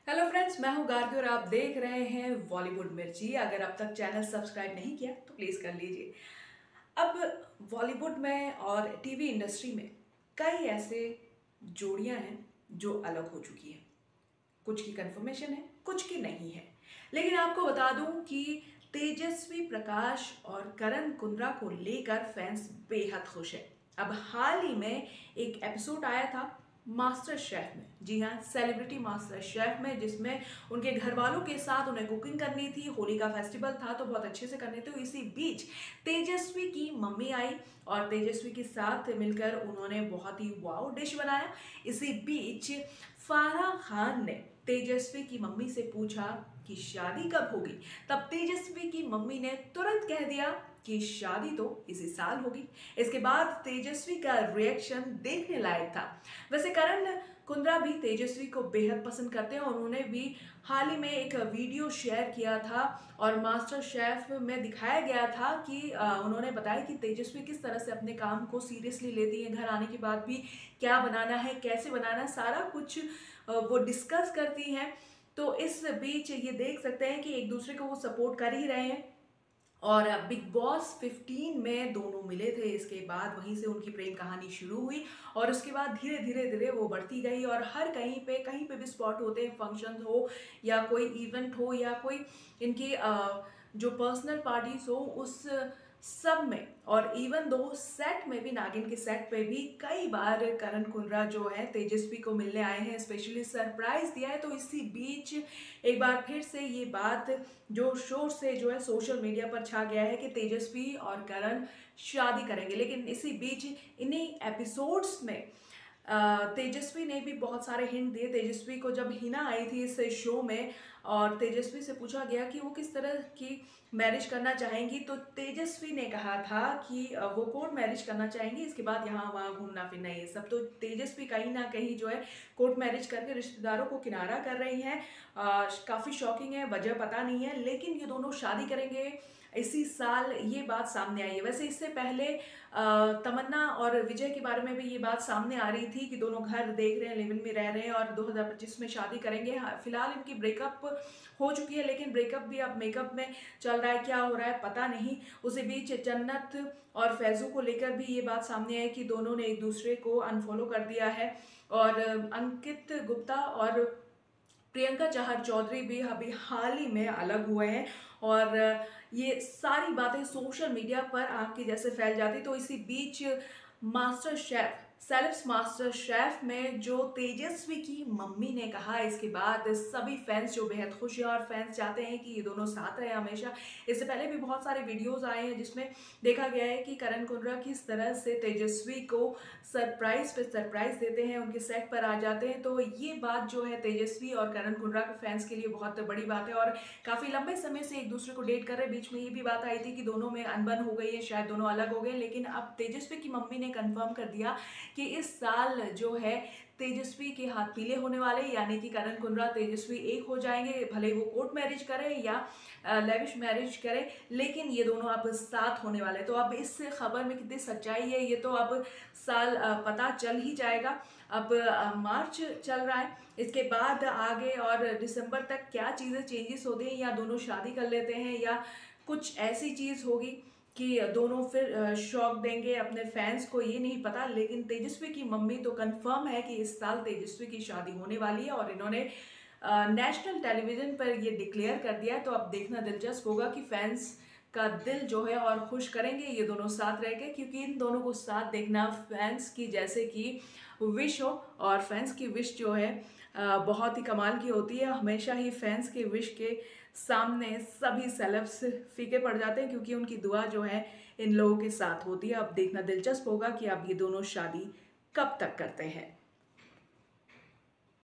Hello friends, मैं हूं गार्गी और आप देख रहे हैं बॉलीवुड मिर्ची। अगर अब तक चैनल सब्सक्राइब नहीं किया तो प्लीज़ कर लीजिए। अब बॉलीवुड में और टीवी इंडस्ट्री में कई ऐसे जोड़ियां हैं जो अलग हो चुकी हैं। कुछ की कंफर्मेशन है, कुछ की नहीं है। लेकिन आपको बता दूं कि तेजस्वी प्रकाश और करण कुंद्रा को लेकर फैंस बेहद खुश हैं। अब हाल ही में एक एपिसोड आया था मास्टर शेफ में, जी हाँ, सेलिब्रिटी मास्टर शेफ में, जिसमें उनके घर वालों के साथ उन्हें कुकिंग करनी थी। होली का फेस्टिवल था तो बहुत अच्छे से करने थे। इसी बीच तेजस्वी की मम्मी आई और तेजस्वी के साथ मिलकर उन्होंने बहुत ही वाव डिश बनाया। इसी बीच फारा खान ने तेजस्वी की मम्मी से पूछा कि शादी कब होगी। तब तेजस्वी की मम्मी ने तुरंत कह दिया कि शादी तो इसी साल होगी। इसके बाद तेजस्वी का रिएक्शन देखने लायक था। वैसे करण कुंद्रा भी तेजस्वी को बेहद पसंद करते हैं और उन्होंने भी हाल ही में एक वीडियो शेयर किया था और मास्टर शेफ में दिखाया गया था कि उन्होंने बताया कि तेजस्वी किस तरह से अपने काम को सीरियसली लेती है। घर आने के बाद भी क्या बनाना है, कैसे बनाना है, सारा कुछ वो डिस्कस करती हैं। तो इस बीच ये देख सकते हैं कि एक दूसरे को वो सपोर्ट कर ही रहे हैं। और बिग बॉस 15 में दोनों मिले थे। इसके बाद वहीं से उनकी प्रेम कहानी शुरू हुई और उसके बाद धीरे धीरे धीरे वो बढ़ती गई और हर कहीं पे भी स्पॉट होते हैं, फंक्शन हो या कोई इवेंट हो या कोई इनकी जो पर्सनल पार्टीज हो, उस सब में। और इवन दो सेट में भी, नागिन के सेट पे भी कई बार करण कुंद्रा जो है तेजस्वी को मिलने आए हैं, स्पेशली सरप्राइज दिया है। तो इसी बीच एक बार फिर से ये बात जो शोर से जो है सोशल मीडिया पर छा गया है कि तेजस्वी और करण शादी करेंगे। लेकिन इसी बीच इन्हीं एपिसोड्स में तेजस्वी ने भी बहुत सारे हिंट दिए। तेजस्वी को जब हिना आई थी इस शो में और तेजस्वी से पूछा गया कि वो किस तरह की मैरिज करना चाहेंगी, तो तेजस्वी ने कहा था कि वो कोर्ट मैरिज करना चाहेंगी। इसके बाद यहाँ वहाँ घूमना फिरना ये सब। तो तेजस्वी कहीं ना कहीं जो है कोर्ट मैरिज करके रिश्तेदारों को किनारा कर रही हैं। काफ़ी शॉकिंग है, वजह पता नहीं है, लेकिन ये दोनों शादी करेंगे इसी साल, ये बात सामने आई है। वैसे इससे पहले तमन्ना और विजय के बारे में भी ये बात सामने आ रही थी कि दोनों घर देख रहे हैं, लिव इन में रह रहे हैं और 2025 में शादी करेंगे। फिलहाल इनकी ब्रेकअप हो चुकी है, लेकिन ब्रेकअप भी अब मेकअप में चल रहा है, क्या हो रहा है पता नहीं। उसी बीच जन्नत और फैजू को लेकर भी ये बात सामने आई कि दोनों ने एक दूसरे को अनफॉलो कर दिया है। और अंकित गुप्ता और प्रियंका चाहर चौधरी भी अभी हाल ही में अलग हुए हैं और ये सारी बातें सोशल मीडिया पर आग के जैसे फैल जाती। तो इसी बीच master chef, celebs master chef में जो तेजस्वी की मम्मी ने कहा, इसके बाद सभी फैंस जो बेहद खुश हैं और फैंस चाहते हैं कि ये दोनों साथ रहे हमेशा। इससे पहले भी बहुत सारे वीडियोस आए हैं जिसमें देखा गया है कि करण कुंद्रा किस तरह से तेजस्वी को सरप्राइज पे सरप्राइज देते हैं, उनके सेट पर आ जाते हैं। तो ये बात जो है तेजस्वी और करण कुंद्रा के फैंस के लिए बहुत बड़ी बात है और काफ़ी लंबे समय से एक दूसरे को डेट कर रहे हैं। बीच में ये भी बात आई थी कि दोनों में अनबन हो गई है, शायद दोनों अलग हो गए, लेकिन अब तेजस्वी की मम्मी ने कंफर्म कर दिया कि इस साल जो है तेजस्वी के हाथ पीले होने वाले, यानी कि करण कुंद्रा तेजस्वी एक हो जाएंगे। भले वो कोर्ट मैरिज करे या लेविश मैरिज करे, लेकिन ये दोनों अब साथ होने वाले। तो अब इस खबर में कितनी सच्चाई है ये तो अब साल पता चल ही जाएगा। अब मार्च चल रहा है, इसके बाद आगे और दिसंबर तक क्या चीज़ें चेंजेस होती हैं, या दोनों शादी कर लेते हैं या कुछ ऐसी चीज़ होगी कि दोनों फिर शॉक देंगे अपने फैंस को, ये नहीं पता। लेकिन तेजस्वी की मम्मी तो कंफर्म है कि इस साल तेजस्वी की शादी होने वाली है और इन्होंने नेशनल टेलीविजन पर ये डिक्लेयर कर दिया है। तो अब देखना दिलचस्प होगा कि फैंस का दिल जो है और खुश करेंगे ये दोनों साथ रह के, क्योंकि इन दोनों को साथ देखना फैंस की जैसे कि विश हो। और फैंस की विश जो है बहुत ही कमाल की होती है। हमेशा ही फैंस की विश के सामने सभी सेलेब्स फीके पड़ जाते हैं, क्योंकि उनकी दुआ जो है इन लोगों के साथ होती है। अब देखना दिलचस्प होगा कि अब ये दोनों शादी कब तक करते हैं।